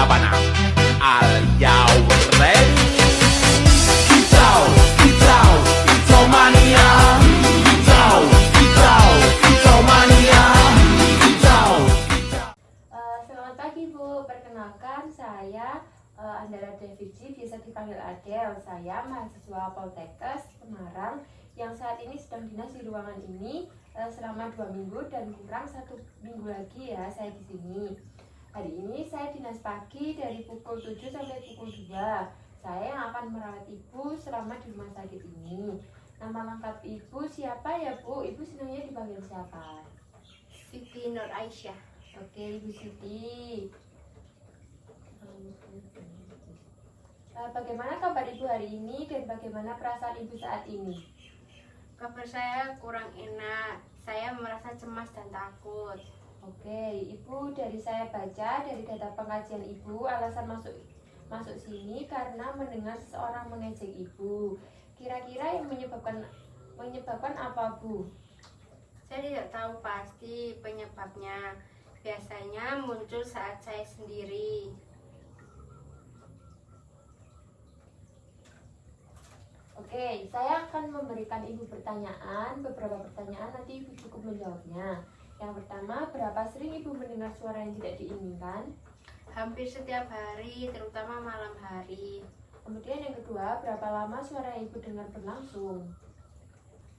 Sabana. Are you ready? Kicau, kicau, kicau mania. Kicau, kicau, kicau mania. Kicau, kicau. Selamat pagi Bu, perkenalkan saya Andara Deviji, biasa dipanggil Adel. Saya mahasiswa Poltekkes Semarang yang saat ini sedang dinas di ruangan ini selama 2 minggu dan kurang 1 minggu lagi ya saya di sini. Hari ini saya dinas pagi dari pukul 7 sampai pukul 2. Saya yang akan merawat Ibu selama di rumah sakit ini. Nama lengkap Ibu siapa ya Bu? Ibu senangnya dipanggil siapa? Siti Nur Aisyah. Oke, Ibu Siti. Bagaimana kabar Ibu hari ini dan bagaimana perasaan Ibu saat ini? Kabar saya kurang enak. Saya merasa cemas dan takut. Oke, Ibu, dari saya baca dari data pengkajian Ibu, alasan masuk sini karena mendengar seseorang mengejek Ibu. Kira-kira yang menyebabkan apa, Bu? Saya tidak tahu pasti penyebabnya. Biasanya muncul saat saya sendiri. Oke, saya akan memberikan Ibu beberapa pertanyaan, nanti Ibu cukup menjawabnya. Yang pertama, berapa sering Ibu mendengar suara yang tidak diinginkan? Hampir setiap hari, terutama malam hari. Kemudian yang kedua, berapa lama suara yang Ibu dengar berlangsung?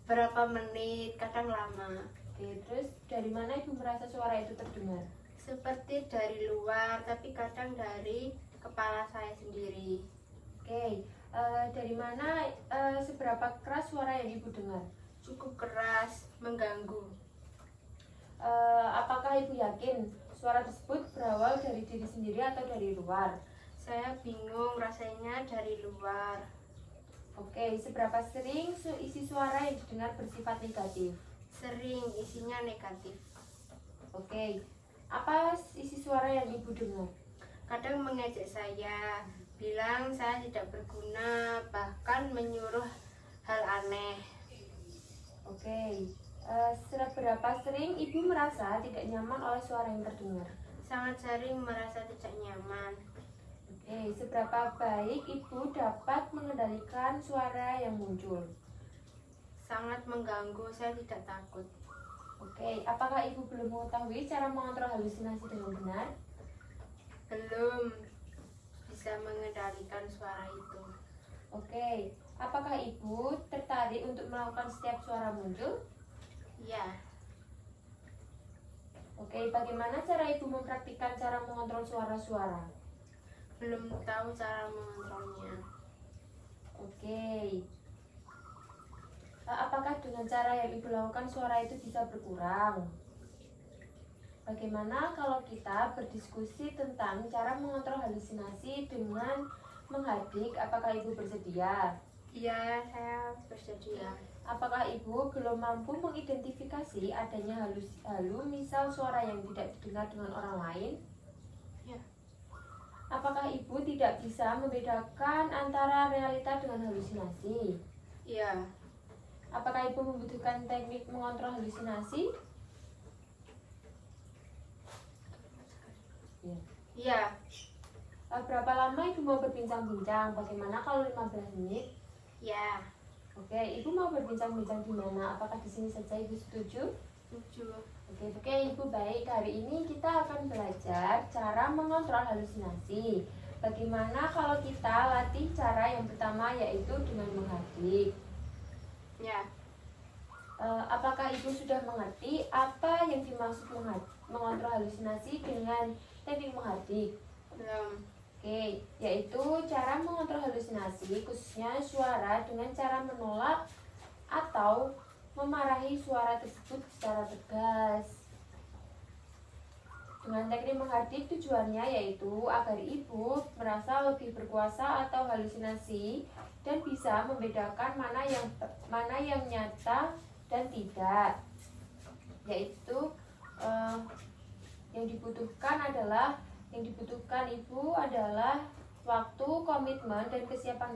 Berapa menit, kadang lama. Oke, terus dari mana Ibu merasa suara itu terdengar? Seperti dari luar, tapi kadang dari kepala saya sendiri. Oke, dari mana seberapa keras suara yang Ibu dengar? Cukup keras, mengganggu. Apakah Ibu yakin suara tersebut berawal dari diri sendiri atau dari luar? Saya bingung, rasanya dari luar. Oke, seberapa sering isi suara yang didengar bersifat negatif? Sering, isinya negatif. Oke, apa isi suara yang Ibu dengar? Kadang mengejek saya, bilang saya tidak berguna, bahkan menyuruh hal aneh. Oke, seberapa sering Ibu merasa tidak nyaman oleh suara yang terdengar? Sangat sering merasa tidak nyaman. Oke, seberapa baik Ibu dapat mengendalikan suara yang muncul? Sangat mengganggu, saya tidak takut. Oke, apakah Ibu belum mengetahui cara mengontrol halusinasi dengan benar? Belum bisa mengendalikan suara itu. Oke, apakah Ibu tertarik untuk melakukan setiap suara muncul? Ya, Oke, bagaimana cara Ibu mempraktikkan cara mengontrol suara-suara? belum tahu cara mengontrolnya. Oke, apakah dengan cara yang Ibu lakukan suara itu bisa berkurang? Bagaimana kalau kita berdiskusi tentang cara mengontrol halusinasi dengan menghadik? Apakah Ibu bersedia? Iya, saya bersedia. Apakah Ibu belum mampu mengidentifikasi adanya halu misal suara yang tidak didengar dengan orang lain? Ya. Apakah Ibu tidak bisa membedakan antara realita dengan halusinasi? Iya. Apakah Ibu membutuhkan teknik mengontrol halusinasi? Ya. Iya. Berapa lama Ibu mau berbincang-bincang? Bagaimana kalau 15 menit? Ya. Oke, Ibu mau berbincang-bincang di mana? Apakah di sini saja Ibu setuju? Setuju. Oke, Ibu baik. Hari ini kita akan belajar cara mengontrol halusinasi. Bagaimana kalau kita latih cara yang pertama yaitu dengan menghadik? Ya. Apakah Ibu sudah mengerti apa yang dimaksud mengontrol halusinasi dengan teknik menghadik? Belum. Oke, yaitu cara mengontrol halusinasi khususnya suara dengan cara menolak atau memarahi suara tersebut secara tegas. Dengan teknik menghadik tujuannya yaitu agar Ibu merasa lebih berkuasa atau halusinasi dan bisa membedakan mana yang nyata dan tidak. Yaitu yang dibutuhkan Ibu adalah waktu, komitmen, dan kesiapan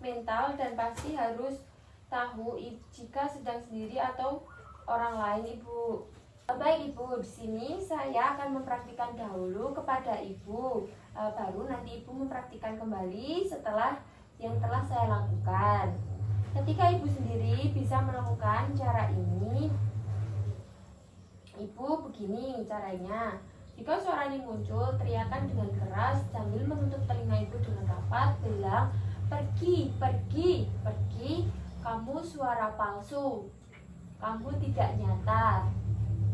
mental dan pasti harus tahu jika sedang sendiri atau orang lain Ibu. Baik Ibu, di sini saya akan mempraktikkan dahulu kepada Ibu, baru nanti Ibu mempraktikkan kembali setelah yang telah saya lakukan. Ketika Ibu sendiri bisa melakukan cara ini, Ibu begini caranya. Jika suara ini muncul, teriakan dengan keras sambil menutup telinga Ibu dengan rapat, bilang, pergi, pergi, pergi, kamu suara palsu, kamu tidak nyata.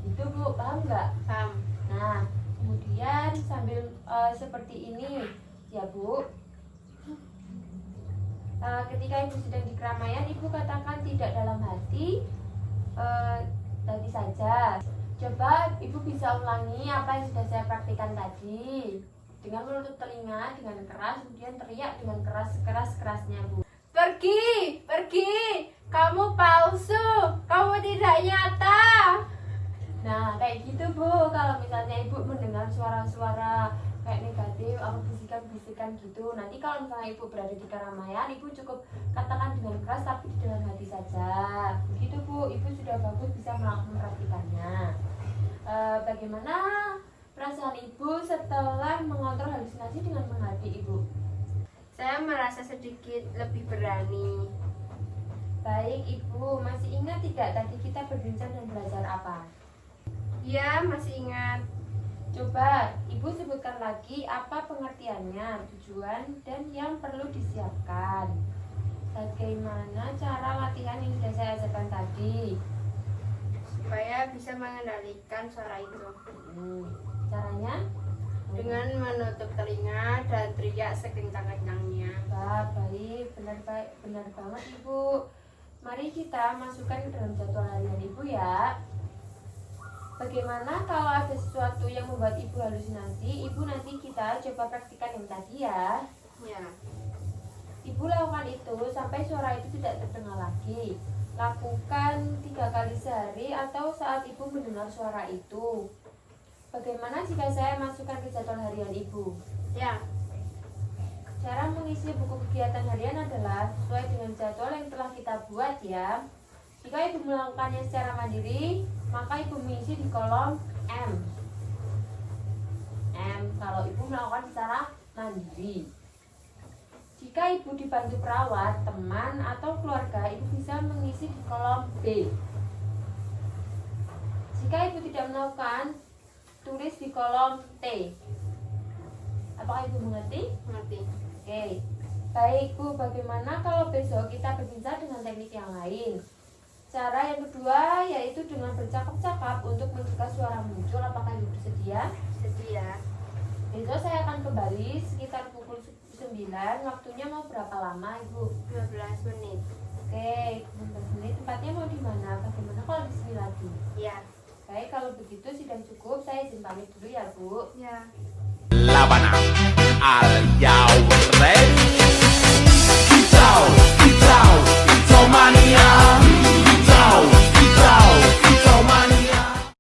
Gitu Bu, paham nggak? Paham. Nah, kemudian sambil seperti ini, ya Bu. Ketika Ibu sedang di keramaian, Ibu katakan tidak dalam hati, tadi saja. Coba Ibu bisa ulangi apa yang sudah saya praktikkan tadi. Dengan menutup telinga dengan keras, kemudian teriak dengan keras-kerasnya Bu. Pergi, pergi, kamu palsu, kamu tidak nyata. Nah, kayak gitu Bu, kalau misalnya Ibu mendengar suara-suara kayak negatif, apa bisikan-bisikan gitu. Nanti kalau misalnya Ibu berada di keramaian, Ibu cukup katakan dengan keras tapi di dalam hati saja. Begitu Bu, Ibu sudah bagus bisa mempraktikannya. Bagaimana perasaan Ibu setelah mengontrol halusinasi dengan menghadapi Ibu? Saya merasa sedikit lebih berani. Baik Ibu, masih ingat tidak tadi kita berbincang dan belajar apa? Ya, masih ingat. Coba Ibu sebutkan lagi apa pengertiannya, tujuan, dan yang perlu disiapkan. Bagaimana cara latihan yang sudah saya ajarkan tadi? Supaya bisa mengendalikan suara itu. Caranya? Dengan menutup telinga dan teriak sekencang-kencangnya. Baik, benar banget Ibu. Mari kita masukkan ke dalam jadwal harian Ibu ya. Bagaimana kalau ada sesuatu yang membuat Ibu halusinasi, Ibu nanti kita coba praktikkan yang tadi ya. Ya. Ibu lakukan itu sampai suara itu tidak terdengar lagi. Lakukan 3 kali sehari atau saat Ibu mendengar suara itu. Bagaimana jika saya masukkan ke jadwal harian Ibu? Ya. Cara mengisi buku kegiatan harian adalah sesuai dengan jadwal yang telah kita buat ya. Jika Ibu melakukannya secara mandiri, maka Ibu mengisi di kolom M. Kalau Ibu melakukan secara mandiri. Jika Ibu dibantu perawat, teman, atau keluarga, Ibu bisa mengisi di kolom B. Jika Ibu tidak melakukan, tulis di kolom T. Apakah Ibu mengerti? Mengerti. Oke. Baik Bu, bagaimana kalau besok kita berbincang dengan teknik yang lain? Cara yang kedua yaitu dengan bercakap-cakap untuk mencegah suara muncul. Apakah Ibu bersedia? Sedia. Besok saya akan kembali sekitar pukul 9. Waktunya mau berapa lama Ibu? 12 menit. Oke, 15 menit. Tempatnya mau di mana? Bagaimana kalau di sini lagi? Ya. Baik, kalau begitu sudah cukup. Saya izin pamit dulu ya Bu. Ya. Labana al Yaure